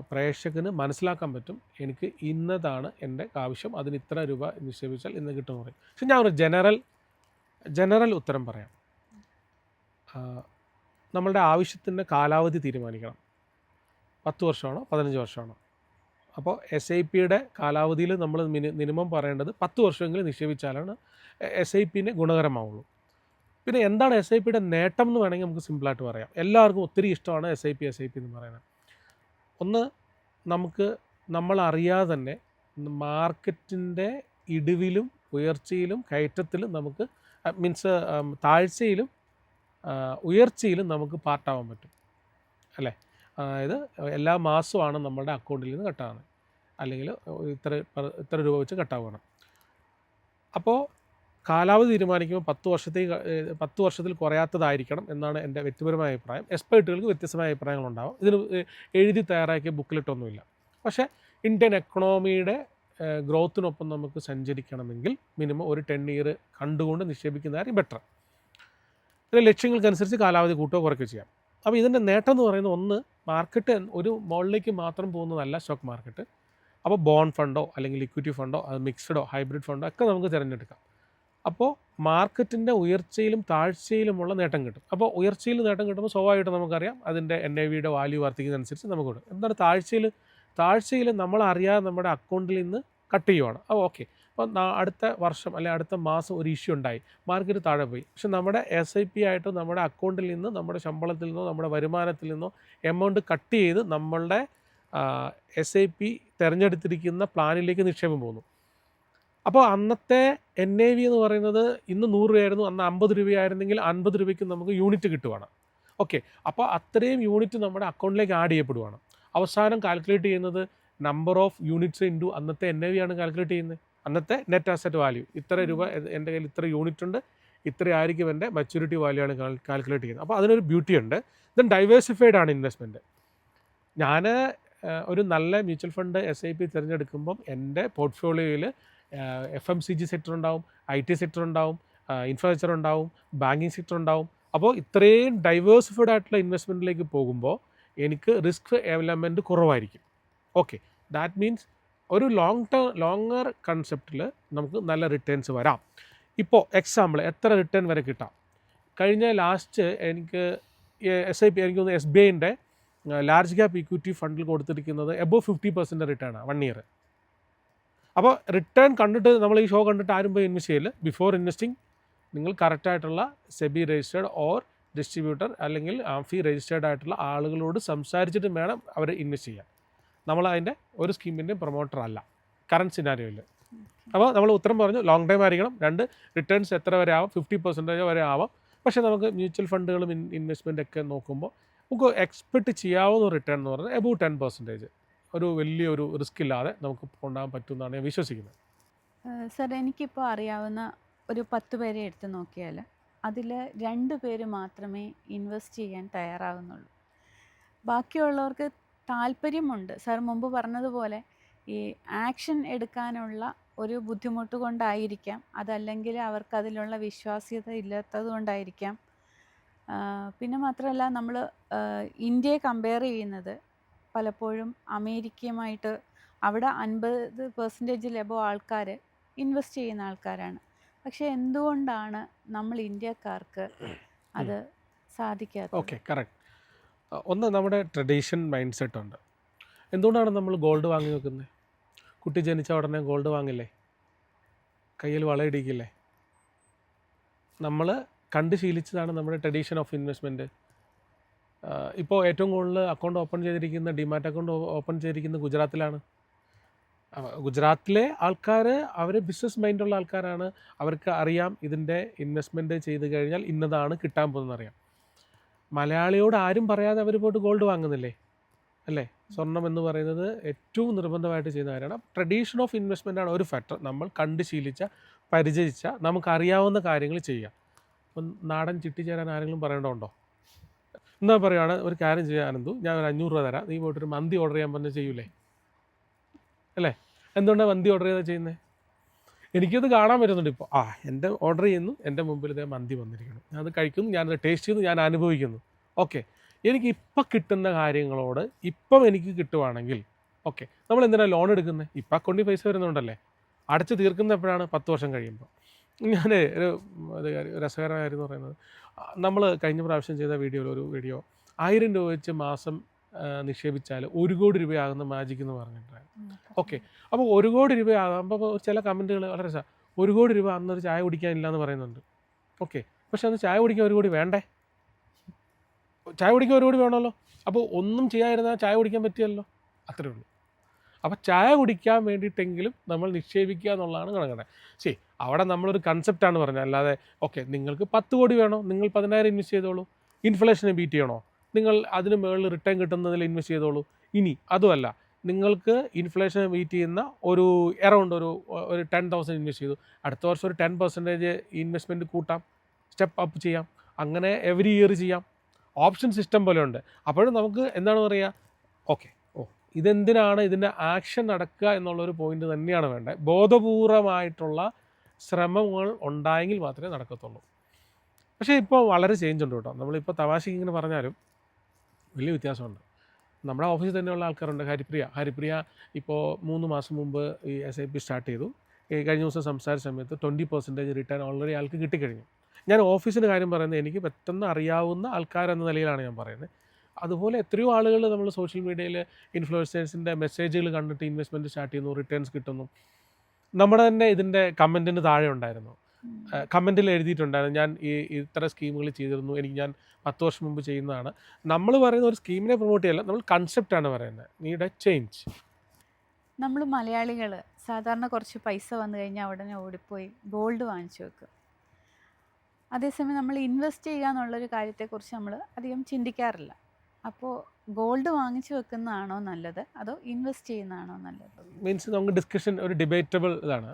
പ്രേക്ഷകന് മനസ്സിലാക്കാൻ പറ്റും എനിക്ക് ഇന്നതാണ് എൻ്റെ ആവശ്യം, അതിന് ഇത്ര രൂപ നിക്ഷേപിച്ചാൽ ഇന്ന് കിട്ടുമെന്ന് പറയും. പക്ഷെ ഞാൻ ഒരു ജനറൽ ഉത്തരം പറയാം. നമ്മളുടെ ആവശ്യത്തിൻ്റെ കാലാവധി തീരുമാനിക്കണം. 10 വർഷമാണോ 15 വർഷമാണോ? അപ്പോൾ SIPയുടെ കാലാവധിയിൽ നമ്മൾ മിനിമം പറയേണ്ടത് 10 വർഷമെങ്കിലും നിക്ഷേപിച്ചാലാണ് SIPന് ഗുണകരമാവുള്ളൂ. പിന്നെ എന്താണ് SIPയുടെ നേട്ടം എന്ന് വേണമെങ്കിൽ നമുക്ക് സിമ്പിളായിട്ട് പറയാം. എല്ലാവർക്കും ഒത്തിരി ഇഷ്ടമാണ് SIP എന്ന് പറയുന്നത്. ഒന്ന്, നമുക്ക് നമ്മളറിയാതെ തന്നെ മാർക്കറ്റിൻ്റെ ഇടിവിലും ഉയർച്ചയിലും കയറ്റത്തിലും നമുക്ക് മീൻസ് താഴ്ചയിലും ഉയർച്ചയിലും നമുക്ക് പാർട്ടാവാൻ പറ്റും, അല്ലേ? അതായത് എല്ലാ മാസമാണ് നമ്മളുടെ അക്കൗണ്ടിൽ നിന്ന് കട്ടാവുന്നത്, അല്ലെങ്കിൽ ഇത്ര രൂപ വെച്ച് കട്ടാവണം. അപ്പോൾ കാലാവധി തീരുമാനിക്കുമ്പോൾ 10 വർഷത്തിൽ കുറയാത്തതായിരിക്കണം എന്നാണ് എൻ്റെ വ്യക്തിപരമായ അഭിപ്രായം. എക്സ്പേർട്ടുകൾക്ക് വ്യത്യസ്തമായ അഭിപ്രായങ്ങളുണ്ടാവും. ഇതിന് എഴുതി തയ്യാറാക്കിയ ബുക്കിലിട്ടൊന്നുമില്ല. പക്ഷേ ഇന്ത്യൻ എക്കണോമിയുടെ ഗ്രോത്തിനൊപ്പം നമുക്ക് സഞ്ചരിക്കണമെങ്കിൽ മിനിമം ഒരു 10 ഇയർ കണ്ടുകൊണ്ട് നിക്ഷേപിക്കുന്നതായിരിക്കും ബെറ്റർ. ഇതിലെ ലക്ഷ്യങ്ങൾക്കനുസരിച്ച് കാലാവധി കൂട്ടുകയോ കുറയ്ക്കുകയോ ചെയ്യാം. അപ്പോൾ ഇതിൻ്റെ നേട്ടം എന്ന് പറയുന്നത്, ഒന്ന്, മാർക്കറ്റ് ഒരു മോളിലേക്ക് മാത്രം പോകുന്നതല്ല സ്റ്റോക്ക് മാർക്കറ്റ്. അപ്പോൾ ബോണ്ട് ഫണ്ടോ അല്ലെങ്കിൽ ഇക്വിറ്റി ഫണ്ടോ, അത് മിക്സ്ഡോ ഹൈബ്രിഡ് ഫണ്ടോ ഒക്കെ നമുക്ക് തിരഞ്ഞെടുക്കാം. അപ്പോൾ മാർക്കറ്റിൻ്റെ ഉയർച്ചയിലും താഴ്ചയിലുമുള്ള നേട്ടം കിട്ടും. അപ്പോൾ ഉയർച്ചയിൽ നേട്ടം കിട്ടുമ്പോൾ സ്വാഭാവികമായിട്ട് നമുക്കറിയാം അതിൻ്റെ NAVയുടെ വാല്യൂ വർദ്ധിക്കുന്നതനുസരിച്ച് നമുക്ക് കിട്ടും. എന്താണ് താഴ്ചയിൽ നമ്മളറിയാതെ നമ്മുടെ അക്കൗണ്ടിൽ നിന്ന് കട്ട് ചെയ്യുവാണ്. അപ്പോൾ ഓക്കെ, അപ്പോൾ അടുത്ത വർഷം അല്ലെങ്കിൽ അടുത്ത മാസം ഒരു ഇഷ്യൂ ഉണ്ടായി, മാർക്കറ്റ് താഴെ പോയി. പക്ഷെ നമ്മുടെ SIP ആയിട്ട് നമ്മുടെ അക്കൗണ്ടിൽ നിന്ന്, നമ്മുടെ ശമ്പളത്തിൽ നിന്നോ നമ്മുടെ വരുമാനത്തിൽ നിന്നോ എമൗണ്ട് കട്ട് ചെയ്ത് നമ്മളുടെ SIP തിരഞ്ഞെടുത്തിരിക്കുന്ന പ്ലാനിലേക്ക് നിക്ഷേപം പോകുന്നു. അപ്പോൾ അന്നത്തെ NAV എന്ന് പറയുന്നത് ഇന്ന് 100 രൂപയായിരുന്നു, അന്ന് 50 രൂപയായിരുന്നെങ്കിൽ 50 രൂപയ്ക്ക് നമുക്ക് യൂണിറ്റ് കിട്ടുവാണ്. ഓക്കെ, അപ്പോൾ അത്രയും യൂണിറ്റ് നമ്മുടെ അക്കൗണ്ടിലേക്ക് ആഡ് ചെയ്യപ്പെടുവാണ്. അവസാനം കാൽക്കുലേറ്റ് ചെയ്യുന്നത് നമ്പർ ഓഫ് യൂണിറ്റ്സ് ഇൻറ്റു അന്നത്തെ NAV ആണ് കാൽക്കുലേറ്റ് ചെയ്യുന്നത്. അന്നത്തെ നെറ്റ് അസറ്റ് വാല്യൂ, ഇത്ര രൂപ എൻ്റെ കയ്യിൽ ഇത്ര യൂണിറ്റ് ഉണ്ട്, ഇത്ര ആയിരിക്കും എൻ്റെ മച്യൂരിറ്റി വാല്യൂ ആണ് കാൽക്കുലേറ്റ് ചെയ്യുന്നത്. അപ്പോൾ അതിനൊരു ബ്യൂട്ടി ഉണ്ട്. ദെൻ ഡൈവേഴ്സിഫൈഡ് ആണ് ഇൻവെസ്റ്റ്മെൻറ്റ്. ഞാൻ ഒരു നല്ല മ്യൂച്വൽ ഫണ്ട് SIP തിരഞ്ഞെടുക്കുമ്പം എൻ്റെ പോർട്ട്ഫോളിയോയിൽ FMCG സെക്ടർ ഉണ്ടാവും, IT സെക്ടർ ഉണ്ടാവും, ഇൻഫ്രാസ്ട്രക്ചർ ഉണ്ടാവും, ബാങ്കിങ് സെക്ടർ ഉണ്ടാവും. അപ്പോൾ ഇത്രയും ഡൈവേഴ്സിഫൈഡ് ആയിട്ടുള്ള ഇൻവെസ്റ്റ്മെൻറ്റിലേക്ക് പോകുമ്പോൾ എനിക്ക് റിസ്ക് എലമെൻറ്റ് കുറവായിരിക്കും. ഓക്കെ, ദാറ്റ് മീൻസ് ഒരു ലോങ്ങർ കൺസെപ്റ്റിൽ നമുക്ക് നല്ല റിട്ടേൺസ് വരാം. ഇപ്പോൾ എക്സാമ്പിൾ എത്ര റിട്ടേൺ വരെ കിട്ടാം? കഴിഞ്ഞ ലാസ്റ്റ് എനിക്ക് SIP എനിക്ക് തോന്നുന്നു SBIൻ്റെ ലാർജ് ക്യാപ്പ് ഇക്വിറ്റി ഫണ്ടിൽ കൊടുത്തിരിക്കുന്നത് എബോവ് 50% റിട്ടേണാണ് 1 ഇയർ. അപ്പോൾ റിട്ടേൺ കണ്ടിട്ട് നമ്മൾ ഈ ഷോ കണ്ടിട്ട് ആരും പോയി ഇൻവെസ്റ്റ് ചെയ്യില്ല. ബിഫോർ ഇൻവെസ്റ്റിംഗ് നിങ്ങൾ കറക്റ്റായിട്ടുള്ള SEBI രജിസ്റ്റേർഡ് ഓർ ഡിസ്ട്രിബ്യൂട്ടർ അല്ലെങ്കിൽ AMFI രജിസ്റ്റേർഡ് ആയിട്ടുള്ള ആളുകളോട് സംസാരിച്ചിട്ട് വേണം അവർ ഇൻവെസ്റ്റ് ചെയ്യാൻ. നമ്മൾ അതിൻ്റെ ഒരു സ്കീമിൻ്റെയും പ്രൊമോട്ടർ അല്ല കറണ്ട് സിനാരിയോയിൽ. അപ്പോൾ നമ്മൾ ഉത്തരം പറഞ്ഞു, ലോങ് ടൈം ആയിരിക്കണം. 2, റിട്ടേൺസ് എത്ര വരെ ആവാം? 50% വരെ ആവാം. പക്ഷേ നമുക്ക് മ്യൂച്വൽ ഫണ്ടുകളും ഇൻവെസ്റ്റ്മെൻ്റ് ഒക്കെ നോക്കുമ്പോൾ നമുക്ക് എക്സ്പെക്റ്റ് ചെയ്യാവുന്ന റിട്ടേൺ എന്ന് പറഞ്ഞാൽ എബോവ് 10%. ഒരു വലിയൊരു റിസ്ക് ഇല്ലാതെ നമുക്ക് കൊണ്ടുപോകാൻ പറ്റുമെന്നാണ് ഞാൻ വിശ്വസിക്കുന്നത്. സാർ, എനിക്കിപ്പോൾ അറിയാവുന്ന ഒരു 10 പേരെ എടുത്ത് നോക്കിയാൽ അതിൽ 2 പേര് മാത്രമേ ഇൻവെസ്റ്റ് ചെയ്യാൻ തയ്യാറാകുന്നുള്ളൂ. ബാക്കിയുള്ളവർക്ക് താല്പര്യമുണ്ട്. സാർ മുമ്പ് പറഞ്ഞതുപോലെ ഈ ആക്ഷൻ എടുക്കാനുള്ള ഒരു ബുദ്ധിമുട്ട് കൊണ്ടായിരിക്കാം, അതല്ലെങ്കിൽ അവർക്കതിലുള്ള വിശ്വാസ്യത ഇല്ലാത്തത് കൊണ്ടായിരിക്കാം. പിന്നെ മാത്രമല്ല, നമ്മൾ ഇന്ത്യയെ കമ്പയർ ചെയ്യുന്നത് പലപ്പോഴും അമേരിക്കയുമായിട്ട് അവിടെ 50% എബോ ആൾക്കാർ ഇൻവെസ്റ്റ് ചെയ്യുന്ന ആൾക്കാരാണ്. പക്ഷേ എന്തുകൊണ്ടാണ് നമ്മൾ ഇന്ത്യക്കാർക്ക് അത് സാധിക്കാത്തത്? Okay, correct. ഒന്ന് നമ്മുടെ ട്രഡീഷൻ മൈൻഡ് സെറ്റ് ഉണ്ട്. എന്തുകൊണ്ടാണ് നമ്മൾ ഗോൾഡ് വാങ്ങി വെക്കുന്നത്? കുട്ടി ജനിച്ച ഉടനെ ഗോൾഡ് വാങ്ങില്ലേ? കയ്യിൽ വളയിടിക്കില്ലേ? നമ്മൾ കണ്ട് ശീലിച്ചതാണ് നമ്മുടെ ട്രഡീഷൻ ഓഫ് ഇൻവെസ്റ്റ്മെൻറ്റ്. ഇപ്പോൾ ഏറ്റവും കൂടുതൽ അക്കൗണ്ട് ഓപ്പൺ ചെയ്തിരിക്കുന്ന, ഡിമാറ്റ് അക്കൗണ്ട് ഓപ്പൺ ചെയ്തിരിക്കുന്നത് ഗുജറാത്തിലാണ്. ഗുജറാത്തിലെ ആൾക്കാർ അവർ ബിസിനസ് മൈൻഡുള്ള ആൾക്കാരാണ്. അവർക്ക് അറിയാം ഇതിൻ്റെ ഇൻവെസ്റ്റ്മെൻറ്റ് ചെയ്ത് കഴിഞ്ഞാൽ ഇന്നതാണ് കിട്ടാൻ പോകുന്നതെന്നറിയാം. മലയാളിയോട് ആരും പറയാതെ അവർ പോയിട്ട് ഗോൾഡ് വാങ്ങുന്നില്ലേ? അല്ലേ? സ്വർണം എന്ന് പറയുന്നത് ഏറ്റവും നിർബന്ധമായിട്ട് ചെയ്യുന്ന കാര്യമാണ്. ട്രഡീഷൻ ഓഫ് ഇൻവെസ്റ്റ്മെൻ്റ് ആണ് ഒരു ഫാക്ടർ. നമ്മൾ കണ്ട് ശീലിച്ച, പരിചയിച്ച, നമുക്കറിയാവുന്ന കാര്യങ്ങൾ ചെയ്യുക. അപ്പം നാടൻ ചിട്ടിച്ചേരാൻ ആരെങ്കിലും പറയേണ്ടതുണ്ടോ? എന്താ പറയുകയാണ്, ഒരു കാര്യം ചെയ്യാനെന്തു, ഞാൻ ഒരു 500 രൂപ തരാം, നീ പോയിട്ടൊരു മന്തി ഓർഡർ ചെയ്യാൻ പറഞ്ഞാൽ ചെയ്യൂലേ? അല്ലേ? എന്തുകൊണ്ടാണ് മന്തി ഓർഡർ ചെയ്താൽ ചെയ്യുന്നത്? എനിക്കത് കാണാൻ പറ്റുന്നുണ്ട്. ഇപ്പോൾ എൻ്റെ ഓർഡർ ചെയ്യുന്നു, എൻ്റെ മുമ്പിൽ ഇതേ മന്തി വന്നിരിക്കുന്നു, ഞാനത് കഴിക്കുന്നു, ഞാനത് ടേസ്റ്റ് ചെയ്യുന്നു, ഞാൻ അനുഭവിക്കുന്നു. ഓക്കെ, എനിക്ക് ഇപ്പം കിട്ടുന്ന കാര്യങ്ങളോട് ഇപ്പം എനിക്ക് കിട്ടുവാണെങ്കിൽ ഓക്കെ, നമ്മൾ എന്തിനാണ് ലോൺ എടുക്കുന്നത്? ഇപ്പം അക്കൗണ്ടിൽ പൈസ വരുന്നുണ്ടല്ലേ, അടച്ച് തീർക്കുന്ന എപ്പോഴാണ്? 10 വർഷം കഴിയുമ്പോൾ. ഞാൻ ഒരു രസകരമായ കാര്യം എന്ന് പറയുന്നത്, നമ്മൾ കഴിഞ്ഞ പ്രാവശ്യം ചെയ്ത ഒരു വീഡിയോ 1000 രൂപ വെച്ച് മാസം നിക്ഷേപിച്ചാൽ 1 കോടി രൂപയാകുന്ന മാജിക് എന്ന് പറഞ്ഞിട്ടുണ്ടായിരുന്നു. ഓക്കെ, അപ്പോൾ 1 കോടി രൂപയാകുമ്പോൾ ചില കമൻറ്റുകൾ വളരെ 1 കോടി രൂപ അന്നൊരു ചായ കുടിക്കാനില്ല എന്ന് പറയുന്നുണ്ട്. ഓക്കെ, പക്ഷെ അന്ന് ചായ കുടിക്കാൻ 1 കോടി വേണ്ടേ? ചായ കുടിക്കാൻ 1 കോടി വേണമല്ലോ. അപ്പോൾ ഒന്നും ചെയ്യാതിരുന്നാൽ ചായ കുടിക്കാൻ പറ്റിയല്ലോ, അത്രേ ഉള്ളൂ. അപ്പോൾ ചായ കുടിക്കാൻ വേണ്ടിയിട്ടെങ്കിലും നമ്മൾ നിക്ഷേപിക്കുക എന്നുള്ളതാണ് കണക്കണേ. ശരി, അവിടെ നമ്മളൊരു കൺസെപ്റ്റാണ് പറഞ്ഞത്, അല്ലാതെ ഓക്കെ നിങ്ങൾക്ക് 10 കോടി വേണോ, നിങ്ങൾ 10,000 ഇൻവെസ്റ്റ് ചെയ്തോളൂ. ഇൻഫ്ലേഷനെ ബീറ്റ് ചെയ്യണോ, നിങ്ങൾ അതിന് മുകളിൽ റിട്ടേൺ കിട്ടുന്നതിൽ ഇൻവെസ്റ്റ് ചെയ്തോളൂ. ഇനി അതുമല്ല, നിങ്ങൾക്ക് ഇൻഫ്ലേഷനെ ബീറ്റ് ചെയ്യുന്ന ഒരു എറൗണ്ട് ഒരു 10,000 ഇൻവെസ്റ്റ് ചെയ്തു, അടുത്ത വർഷം ഒരു 10% ഇൻവെസ്റ്റ്മെൻറ്റ് കൂട്ടാം, സ്റ്റെപ്പ് അപ്പ് ചെയ്യാം, അങ്ങനെ എവറി ഇയർ ചെയ്യാം. ഓപ്ഷൻ സിസ്റ്റം പോലെ ഉണ്ട്. അപ്പോഴും നമുക്ക് എന്താണ് പറയുക, ഓക്കെ ഇതെന്തിനാണ്, ഇതിൻ്റെ ആക്ഷൻ നടക്കുക എന്നുള്ളൊരു പോയിന്റ് തന്നെയാണ് വേണ്ടത്. ബോധപൂർവമായിട്ടുള്ള ശ്രമങ്ങൾ ഉണ്ടായെങ്കിൽ മാത്രമേ നടക്കത്തുള്ളൂ. പക്ഷേ ഇപ്പോൾ വളരെ ചേഞ്ച് ഉണ്ട് കേട്ടോ. നമ്മളിപ്പോൾ തമാശയ്ക്ക് ഇങ്ങനെ പറഞ്ഞാലും വലിയ വ്യത്യാസമുണ്ട്. നമ്മുടെ ഓഫീസിൽ തന്നെയുള്ള ആൾക്കാരുണ്ട്. ഹരിപ്രിയ ഇപ്പോൾ 3 മാസം മുമ്പ് ഈ SIP സ്റ്റാർട്ട് ചെയ്തു. കഴിഞ്ഞ ദിവസം സംസാരിച്ച സമയത്ത് 20% റിട്ടേൺ ഓൾറെഡി ആൾക്ക് കിട്ടിക്കഴിഞ്ഞു. ഞാൻ ഓഫീസിൻ്റെ കാര്യം പറയുന്നത് എനിക്ക് പെട്ടെന്ന് അറിയാവുന്ന ആൾക്കാരെന്ന നിലയിലാണ് ഞാൻ പറയുന്നത്. അതുപോലെ എത്രയോ ആളുകൾ നമ്മൾ സോഷ്യൽ മീഡിയയിൽ ഇൻഫ്ലുവൻസേഴ്സിൻ്റെ മെസ്സേജുകൾ കണ്ടിട്ട് ഇൻവെസ്റ്റ്മെൻറ്റ് സ്റ്റാർട്ട് ചെയ്യുന്നു, റിട്ടേൺസ് കിട്ടുന്നു. നമ്മുടെ തന്നെ ഇതിൻ്റെ കമൻറ്റിന് താഴെ ഉണ്ടായിരുന്നു, കമൻറ്റിൽ എഴുതിയിട്ടുണ്ടായിരുന്നു, ഞാൻ ഇത്ര സ്കീമുകൾ ചെയ്തിരുന്നു, ഞാൻ 10 വർഷം മുമ്പ് ചെയ്യുന്നതാണ്. നമ്മൾ പറയുന്ന ഒരു സ്കീമിനെ പ്രൊമോട്ട് ചെയ്യല്ല, നമ്മൾ കൺസെപ്റ്റാണ് പറയുന്നത്, നീഡ് എ ചേഞ്ച്. നമ്മൾ മലയാളികൾ സാധാരണ കുറച്ച് പൈസ വന്നു കഴിഞ്ഞാൽ ഉടനെ ഓടിപ്പോയി ഗോൾഡ് വാങ്ങിച്ചു വെക്കും. അതേസമയം നമ്മൾ ഇൻവെസ്റ്റ് ചെയ്യുക എന്നുള്ളൊരു കാര്യത്തെക്കുറിച്ച് നമ്മൾ അധികം ചിന്തിക്കാറില്ല. അപ്പോൾ ഗോൾഡ് വാങ്ങിച്ചു വെക്കുന്നതാണോ നല്ലത്, അതോ ഇൻവെസ്റ്റ് ചെയ്യുന്നതാണോ നല്ലത്? മീൻസ് നമുക്ക് ഡിസ്കഷൻ ഒരു ഡിബേറ്റബിൾ ഇതാണ്.